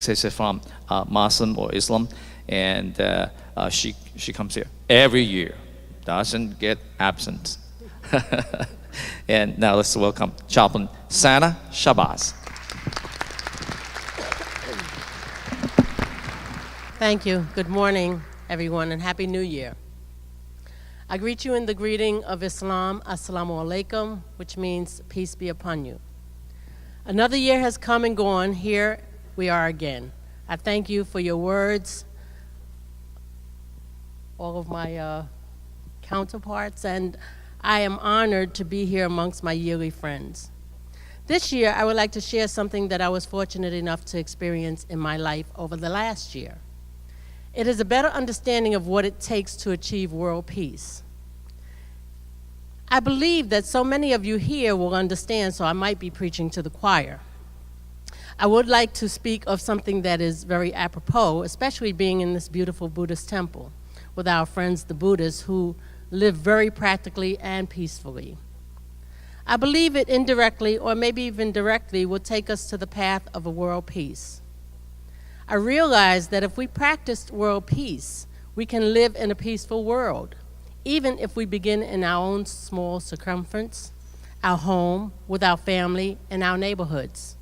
she's from Muslim or Islam, and she comes here every year, doesn't get absent. And now let's welcome Chaplain Sana Shabazz. Thank you. Good morning, everyone, and Happy New Year. I greet you in the greeting of Islam, Assalamu alaikum, which means peace be upon you. Another year has come and gone. Here we are again. I thank you for your words, all of my counterparts, and I am honored to be here amongst my yearly friends. This year, I would like to share something that I was fortunate enough to experience in my life over the last year. It is a better understanding of what it takes to achieve world peace. I believe that so many of you here will understand, so I might be preaching to the choir. I would like to speak of something that is very apropos, especially being in this beautiful Buddhist temple with our friends, the Buddhists, who live very practically and peacefully. I believe it indirectly, or maybe even directly, will take us to the path of a world peace. I realize that if we practiced world peace, we can live in a peaceful world, even if we begin in our own small circumference, our home, with our family, and our neighborhoods.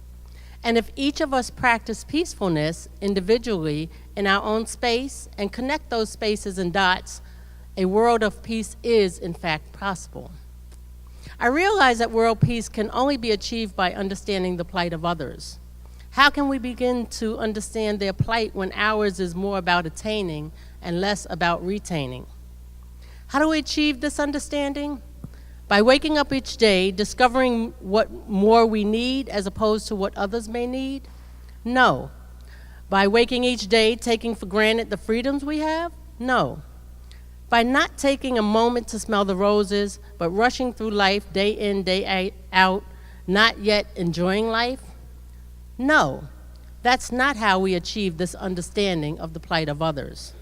And if each of us practice peacefulness individually in our own space and connect those spaces and dots, a world of peace is, in fact, possible. I realize that world peace can only be achieved by understanding the plight of others. How can we begin to understand their plight when ours is more about attaining and less about retaining? How do we achieve this understanding? By waking up each day, discovering what more we need as opposed to what others may need? No. By waking each day, taking for granted the freedoms we have? No. By not taking a moment to smell the roses, but rushing through life day in, day out, not yet enjoying life? No, that's not how we achieve this understanding of the plight of others.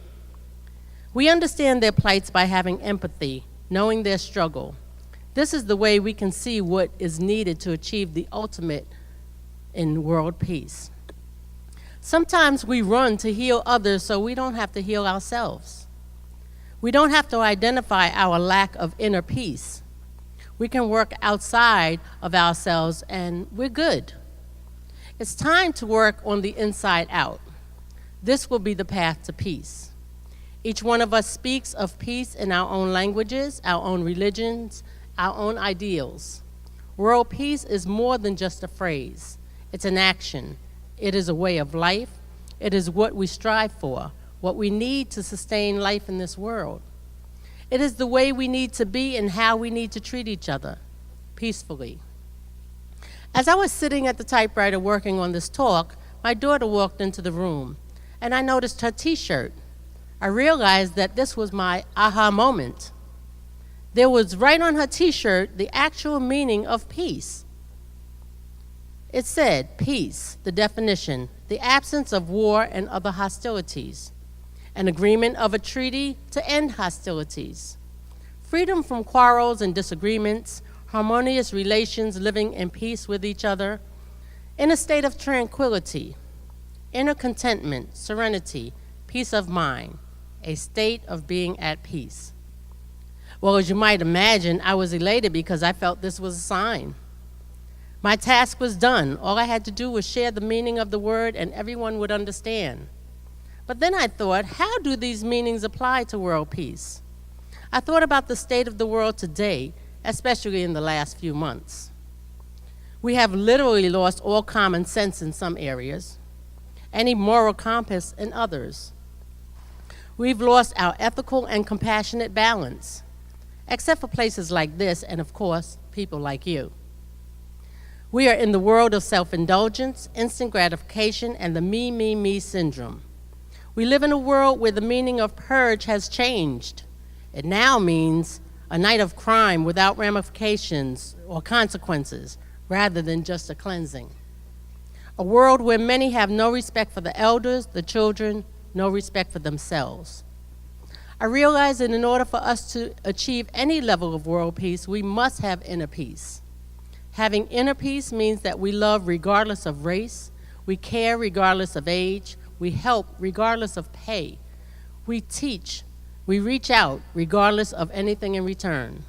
We understand their plights by having empathy, knowing their struggle. This is the way we can see what is needed to achieve the ultimate in world peace. Sometimes we run to heal others so we don't have to heal ourselves. We don't have to identify our lack of inner peace. We can work outside of ourselves and we're good. It's time to work on the inside out. This will be the path to peace. Each one of us speaks of peace in our own languages, our own religions, our own ideals. World peace is more than just a phrase. It's an action. It is a way of life. It is what we strive for, what we need to sustain life in this world. It is the way we need to be and how we need to treat each other, peacefully. As I was sitting at the typewriter working on this talk, my daughter walked into the room, and I noticed her t-shirt. I realized that this was my aha moment. There was right on her t-shirt the actual meaning of peace. It said, peace, the definition, the absence of war and other hostilities, an agreement of a treaty to end hostilities, freedom from quarrels and disagreements, harmonious relations, living in peace with each other, in a state of tranquility, inner contentment, serenity, peace of mind, a state of being at peace. Well, as you might imagine, I was elated because I felt this was a sign. My task was done. All I had to do was share the meaning of the word and everyone would understand. But then I thought, how do these meanings apply to world peace? I thought about the state of the world today, especially in the last few months. We have literally lost all common sense in some areas, any moral compass in others. We've lost our ethical and compassionate balance, except for places like this and, of course, people like you. We are in the world of self-indulgence, instant gratification, and the me, me, me syndrome. We live in a world where the meaning of purge has changed. It now means a night of crime without ramifications or consequences, rather than just a cleansing. A world where many have no respect for the elders, the children, no respect for themselves. I realize that in order for us to achieve any level of world peace, we must have inner peace. Having inner peace means that we love regardless of race, We care regardless of age. We help regardless of pay. We teach. We reach out regardless of anything in return.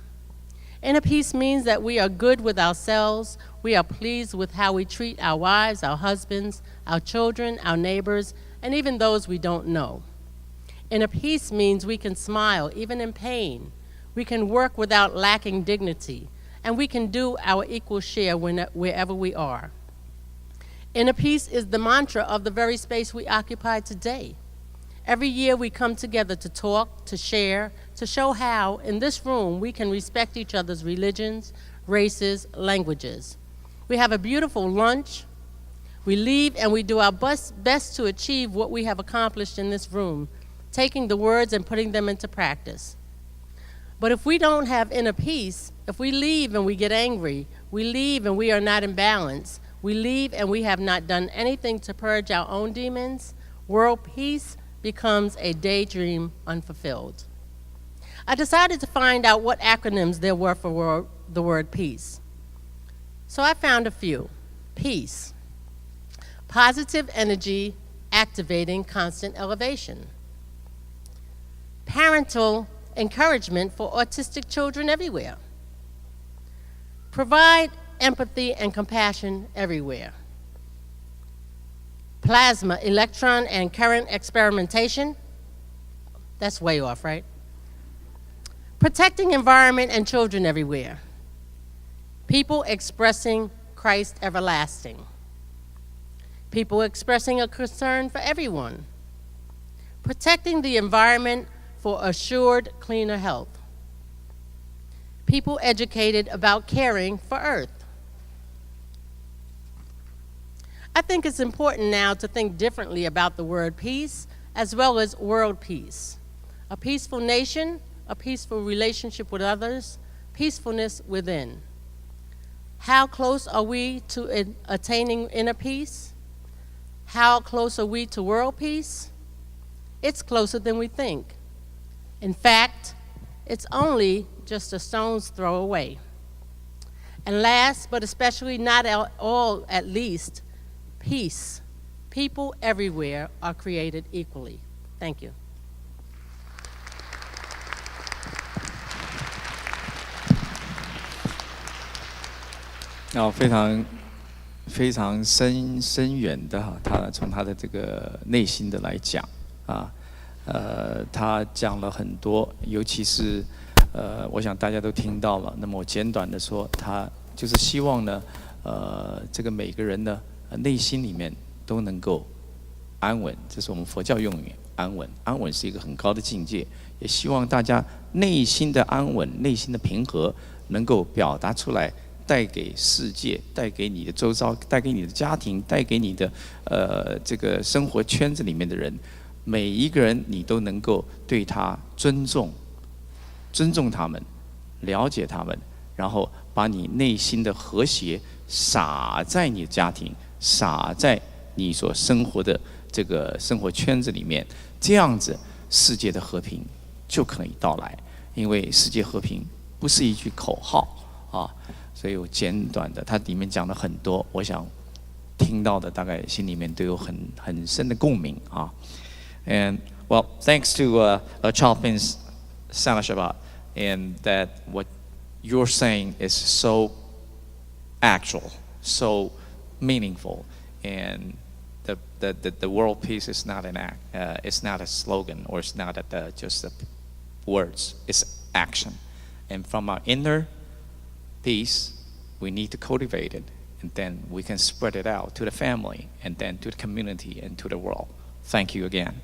Inner peace means that we are good with ourselves. We are pleased with how we treat our wives, our husbands, our children, our neighbors, and even those we don't know. Inner peace means we can smile even in pain. We can work without lacking dignity, and we can do our equal share wherever we are. Inner peace is the mantra of the very space we occupy today. Every year we come together to talk, to share, to show how, in this room, we can respect each other's religions, races, languages. We have a beautiful lunch. We leave and we do our best to achieve what we have accomplished in this room, taking the words and putting them into practice. But if we don't have inner peace, if we leave and we get angry, we leave and we are not in balance, we leave and we have not done anything to purge our own demons, world peace becomes a daydream unfulfilled. I decided to find out what acronyms there were for the word peace. So I found a few. Peace, positive energy activating constant elevation. Parental encouragement for autistic children everywhere. Provide empathy and compassion everywhere. Plasma, electron, and current experimentation. That's way off, right? Protecting environment and children everywhere. People expressing Christ everlasting. People expressing a concern for everyone. Protecting the environment for assured cleaner health. People educated about caring for Earth. I think it's important now to think differently about the word peace as well as world peace. A peaceful nation, a peaceful relationship with others, peacefulness within. How close are we to attaining inner peace? How close are we to world peace? It's closer than we think. In fact, it's only just a stone's throw away. And last, but especially not all at least, peace. People everywhere are created equally. Thank you.非常深远的哈，他从他的这个内心的来讲啊，他讲了很多，尤其是我想大家都听到了。那么我简短的说，他就是希望呢，这个每个人呢，内心里面都能够安稳，这是我们佛教用语，安稳。安稳是一个很高的境界，也希望大家内心的安稳、内心的平和，能够表达出来。带给世界，带给你的周遭，带给你的家庭，带给你的这个生活圈子里面的人，每一个人你都能够对他尊重他们，了解他们，然后把你内心的和谐洒在你的家庭，洒在你所生活的这个生活圈子里面，这样子世界的和平就可以到来。因为世界和平不是一句口号啊。所以我简短的，它里面讲了很多，我想听到的大概心里面都有很深的共鸣啊。And well, thanks to Chalpin's Sana Shabbat, and that what you're saying is so actual, so meaningful, and the world peace is not an act, it's not a slogan, or it's not just words, it's action, and from our inner peace, we need to cultivate it, and then we can spread it out to the family, and then to the community, and to the world. Thank you again.